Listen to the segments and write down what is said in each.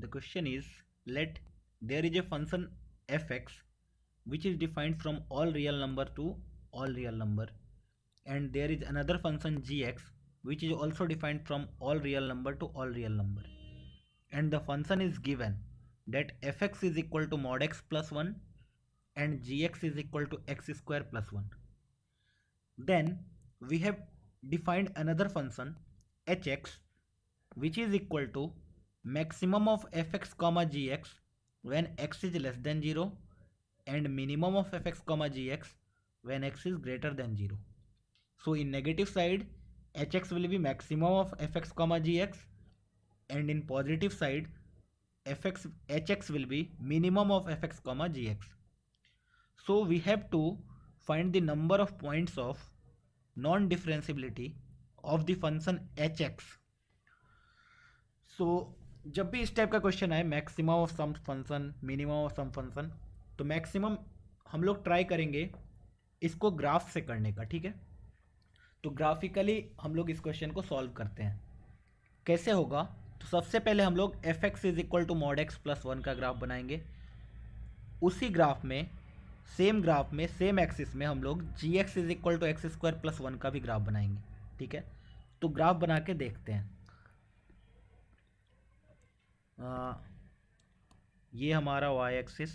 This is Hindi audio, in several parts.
the question is, let there is a function fx which is defined from all real number to all real number, and there is another function gx which is also defined from all real number to all real number, and the function is given that fx is equal to mod x plus 1 and gx is equal to x square plus 1. Then we have defined another function hx which is equal to maximum of fx comma gx when x is less than 0 and minimum of fx comma gx when x is greater than 0. So in negative side hx will be maximum of fx comma gx, and in positive side hx will be minimum of fx comma gx. So we have to find the number of points of non-differentiability of the function hx. सो जब भी इस टाइप का क्वेश्चन आए maximum of some function minimum of some function, तो मैक्सिमम हम लोग ट्राई करेंगे इसको ग्राफ से करने का, ठीक है। तो ग्राफिकली हम लोग इस क्वेश्चन को सॉल्व करते हैं। कैसे होगा, तो सबसे पहले हम लोग f x is equal to mod x plus 1 का ग्राफ बनाएंगे। उसी ग्राफ में सेम एक्सिस में हम लोग g x is equal to x square plus 1 का भी ग्राफ बनाएंगे, ठीक है। तो ग्राफ बना के देखते हैं। ये हमारा y एक्सिस,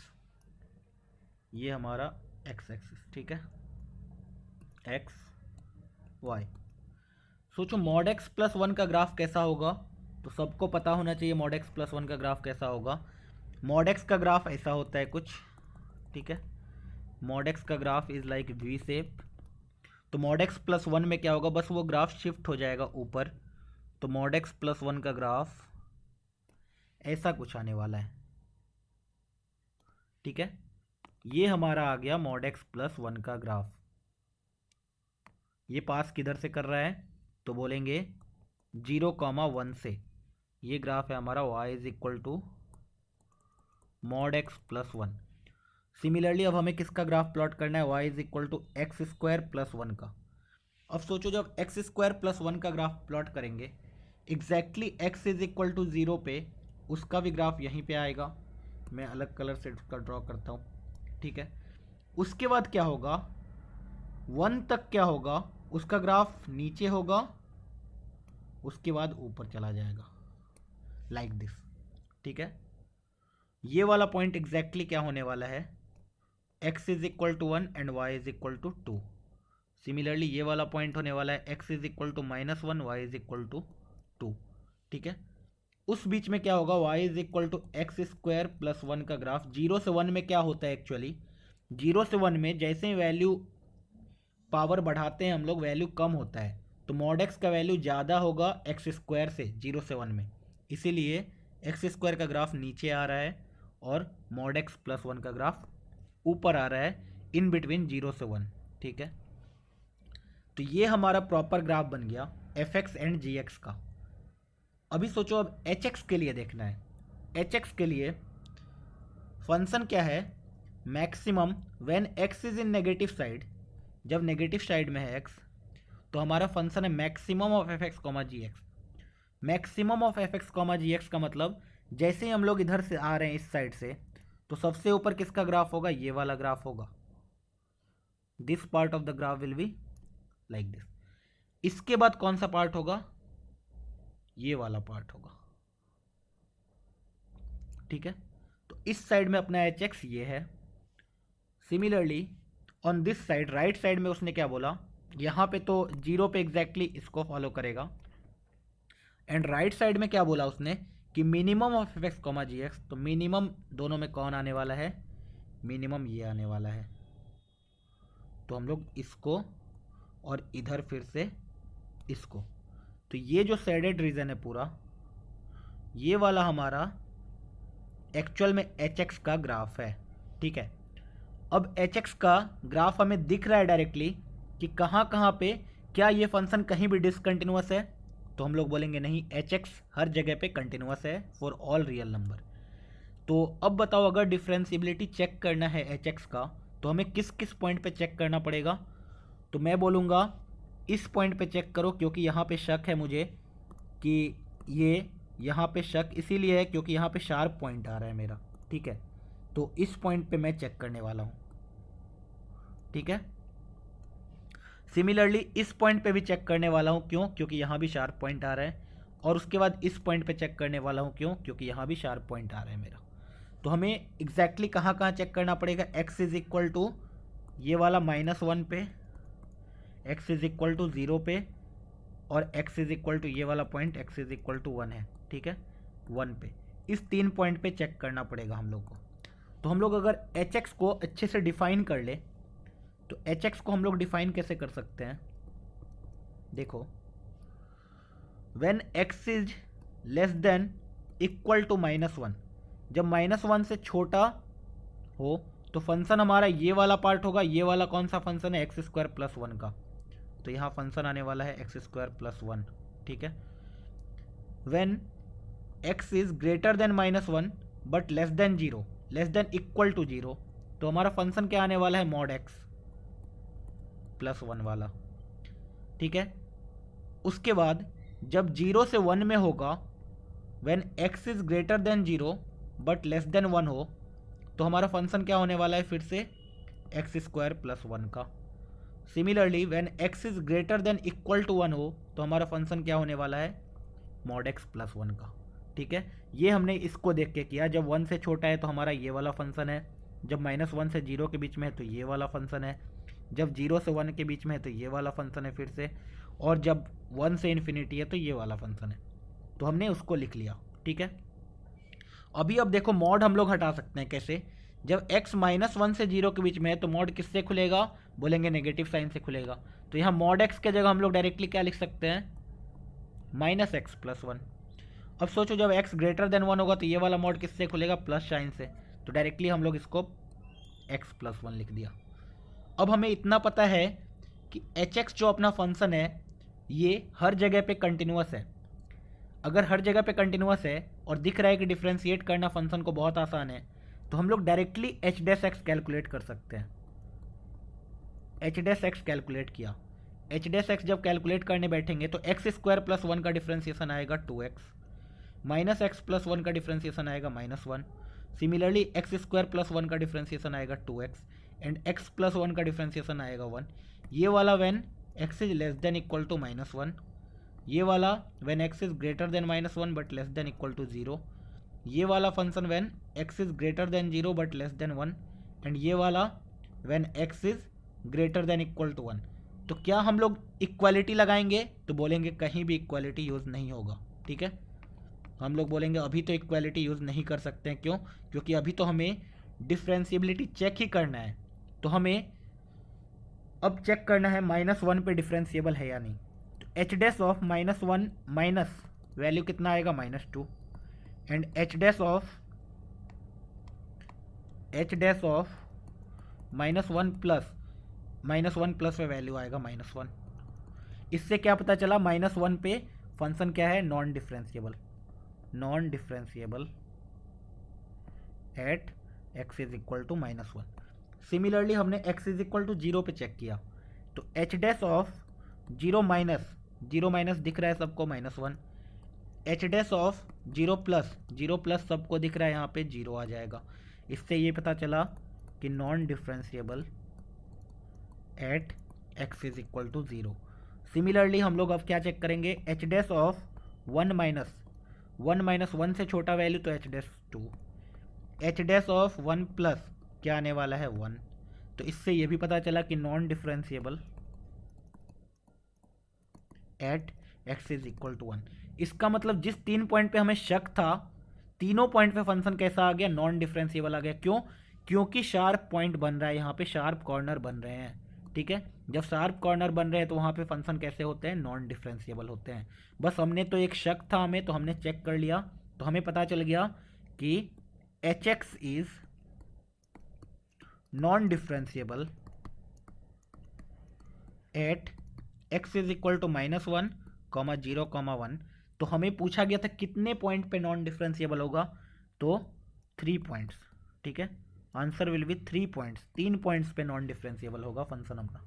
ये हमारा x एक्सिस, ठीक है, x y। सोचो मॉड x प्लस 1 का ग्राफ कैसा होगा, तो सबको पता होना चाहिए मॉड x प्लस 1 का ग्राफ कैसा होगा। मॉड x का ग्राफ ऐसा होता है कुछ, ठीक है। मॉड x का graph is like V shape. तो मॉड x प्लस 1 में क्या होगा, बस वो ग्राफ शिफ्ट हो जाएगा ऊपर। तो मॉड x प्लस 1 का ग्राफ ऐसा कुछ आने वाला है, ठीक है। ये हमारा आ गया मॉड एक्स प्लस 1 का ग्राफ। ये पास किधर से कर रहा है, तो बोलेंगे 0,1 से। ये ग्राफ है हमारा y is equal to mod x plus 1। Similarly अब हमें किसका ग्राफ प्लॉट करना है, y is equal to x square plus 1 का। अब सोचो जब एक्स स्क्वायर प्लस 1 का ग्राफ प्लॉट करेंगे, exactly x is equal to 0 पे उसका भी ग्राफ यहीं पे आएगा। मैं अलग कलर से उसका ड्रॉ करता हूँ, ठीक है। उसके बाद क्या होगा, 1 तक क्या होगा, उसका ग्राफ नीचे होगा, उसके बाद ऊपर चला जाएगा लाइक दिस, ठीक है। ये वाला पॉइंट एग्जैक्टली क्या होने वाला है, x is equal to 1 and y is equal to 2। Similarly ये वाला पॉइंट होने वाला है x is equal to -1, y is equal to 2, ठीक है। उस बीच में क्या होगा, y is equal to x square plus 1 का ग्राफ। 0 से 1 में क्या होता है एक्चुअली, 0 से 1 में जैसे ही वैल्यू पावर बढ़ाते हैं हम लोग, वैल्यू कम होता है। तो मॉड एक्स का वैल्यू ज़्यादा होगा एक्स स्क्वायर से 0 से 1 में, इसीलिए एक्स स्क्वायर का ग्राफ नीचे आ रहा है और मॉड एक्स प्लस 1 का ग्राफ ऊपर आ रहा है इन बिटवीन 0 से 1, ठीक है। तो ये हमारा प्रॉपर ग्राफ बन गया f x and g x का। अभी सोचो अब एच एक्स के लिए देखना है। एच एक्स के लिए फंक्शन क्या है, maximum when x is in negative side. जब नेगेटिव साइड में है एक्स, तो हमारा फंक्शन है maximum of f x comma g x. Maximum of f x comma g x का मतलब जैसे ही हम लोग इधर से आ रहे हैं इस साइड से, तो सबसे ऊपर किसका ग्राफ होगा, ये वाला ग्राफ होगा। This part of the graph will be like this. इसके बाद कौन सा पार्ट होगा, ये वाला पार्ट होगा, ठीक है। तो इस साइड में अपना एच एक्स ये है। Similarly on this side, right side में उसने क्या बोला, यहाँ पे तो 0 पे एग्जैक्टली इसको फॉलो करेगा। एंड राइट साइड में क्या बोला उसने कि minimum of f x comma g x. तो मिनिमम दोनों में कौन आने वाला है, मिनिमम ये आने वाला है। तो हम लोग इसको और इधर फिर से इसको, तो ये जो शेडेड रीजन है पूरा, ये वाला हमारा एक्चुअल में एच एक्स का ग्राफ है, ठीक है। अब एच एक्स का ग्राफ हमें दिख रहा है डायरेक्टली कि कहाँ कहाँ पे क्या ये फंक्शन कहीं भी डिसकंटिन्यूअस है, तो हम लोग बोलेंगे नहीं, एच एक्स हर जगह पे कंटिन्यूअस है फॉर ऑल रियल नंबर। तो अब बताओ अगर डिफरेंशिएबिलिटी चेक करना है एच एक्स का, तो हमें किस किस पॉइंट पे चेक करना पड़ेगा। तो मैं बोलूँगा इस पॉइंट पे चेक करो, क्योंकि यहाँ पे शक है मुझे कि ये यहाँ पे शक इसीलिए है क्योंकि यहाँ पे शार्प पॉइंट आ रहा है मेरा, ठीक है। तो इस पॉइंट पे मैं चेक करने वाला हूँ, ठीक है। सिमिलरली इस पॉइंट पे भी चेक करने वाला हूँ, क्यों? क्योंकि यहाँ भी शार्प पॉइंट आ रहा है। और उसके बाद इस पॉइंट पे चेक करने वाला हूँ, क्यों? क्योंकि यहाँ भी शार्प पॉइंट आ रहा है मेरा। तो हमें एग्जैक्टली कहाँ कहाँ चेक करना पड़ेगा? x इज इक्वल टू ये वाला -1 पे, x इज इक्वल टू 0 पे, और x इज इक्वल टू ये वाला point x is equal to 1 है, ठीक है, 1 पे। इस 3 पॉइंट पे चेक करना पड़ेगा हम लोग को। तो हम लोग अगर hx को अच्छे से डिफाइन कर ले तो hx को हम लोग डिफाइन कैसे कर सकते हैं? देखो, when x is less than equal to -1, जब -1 से छोटा हो तो फंक्शन हमारा ये वाला पार्ट होगा। ये वाला कौन सा फंक्शन है? x² + 1 का। तो यहाँ फंक्शन आने वाला है x² + 1, ठीक है। When x is greater than -1 but less than 0, less than equal to 0, तो हमारा फंक्शन क्या आने वाला है? mod x + 1 वाला, ठीक है। उसके बाद जब 0 से 1 में होगा, when x is greater than 0 but less than 1 हो, तो हमारा फंक्शन क्या होने वाला है? फिर से x² + 1 का। Similarly when x is greater than equal to 1 हो, तो हमारा फंक्शन क्या होने वाला है? mod x + 1 का, ठीक है। ये हमने इसको देख के किया। जब 1 से छोटा है तो हमारा ये वाला फंक्शन है, जब -1 से 0 के बीच में है तो ये वाला फंक्शन है, जब 0 से 1 के बीच में है तो ये वाला फंक्शन है फिर से, और जब 1 से इन्फिनिटी है तो ये वाला फंक्शन है। तो हमने उसको लिख लिया, ठीक है। अभी अब देखो, मॉड हम लोग हटा सकते हैं कैसे? जब x -1 से 0 के बीच में है तो मॉड किससे खुलेगा? बोलेंगे नेगेटिव साइन से खुलेगा। तो यहाँ mod x के जगह हम लोग डायरेक्टली क्या लिख सकते हैं? -x + 1। अब सोचो, जब x ग्रेटर देन 1 होगा तो ये वाला मॉड किससे खुलेगा? प्लस साइन से। तो डायरेक्टली हम लोग इसको x + 1 लिख दिया। अब हमें इतना पता है कि hx जो अपना फंक्शन है ये हर जगह पे कंटिन्यूस है। अगर हर जगह पे कंटिन्यूस है और दिख रहा है कि डिफ्रेंशिएट करना फंक्शन को बहुत आसान है, तो हम लोग डायरेक्टली h' कैलकुलेट कर सकते हैं। h' कैलकुलेट किया। h' जब कैलकुलेट करने बैठेंगे तो x² + 1 का डिफ्रेंशिएशन आएगा 2x, -x + 1 का डिफ्रेंशिएशन आएगा -1। सिमिलरली x² + 1 का डिफ्रेंशिएशन आएगा 2x, एंड x + 1 का डिफ्रेंशिएशन आएगा 1। ये वाला when x is less than equal to -1, ये वाला when x is greater than -1 but less than equal to 0, ये वाला function when x is greater than 0 but less than 1, and ये वाला when x is greater than equal to 1। तो क्या हम लोग इक्वालिटी लगाएंगे? तो बोलेंगे कहीं भी इक्वालिटी यूज़ नहीं होगा, ठीक है। हम लोग बोलेंगे अभी तो इक्वालिटी यूज़ नहीं कर सकते हैं। क्यों? क्योंकि अभी तो हमें डिफ्रेंशिएबिलिटी चेक ही करना है। तो हमें अब चेक करना है -1 पे डिफ्रेंशिएबल है या नहीं। h' ऑफ -1 माइनस वैल्यू कितना आएगा? -2, एंड h' ऑफ -1 प्लस में वैल्यू आएगा -1। इससे क्या पता चला? -1 पे फंक्शन क्या है? Non differentiable at x is equal to -1। Similarly हमने x इज इक्वल टू 0 पे चेक किया, तो h' ऑफ 0 माइनस दिख रहा है सबको -1, h' ऑफ 0 प्लस सबको दिख रहा है यहाँ पे 0 आ जाएगा। इससे ये पता चला कि non differentiable at x is equal to 0। Similarly हम लोग अब क्या चेक करेंगे? h' ऑफ 1 माइनस 1 से छोटा वैल्यू तो h'2, h' ऑफ 1 प्लस क्या आने वाला है? 1। तो इससे ये भी पता चला कि non differentiable at x is equal to 1। इसका मतलब जिस 3 पॉइंट पे हमें शक था, तीनों पॉइंट पे फंक्शन कैसा आ गया? नॉन डिफरेंशिएबल आ गया। क्यों? क्योंकि शार्प पॉइंट बन रहा है, यहाँ पे शार्प कॉर्नर बन रहे हैं, ठीक है। जब शार्प कॉर्नर बन रहे हैं तो वहाँ पे फंक्शन कैसे होते हैं? नॉन डिफरेंशिएबल होते हैं। बस हमने तो एक शक था हमें, तो हमने चेक कर लिया, तो हमें पता चल गया कि hx is non differentiable at x is equal to -1, 0, 1। तो हमें पूछा गया था कितने पॉइंट पे नॉन डिफरेंशिएबल होगा? तो 3 पॉइंट्स, ठीक है। Answer will be 3 points, 3 points पे नॉन डिफरेंशिएबल होगा फंक्शन अपना।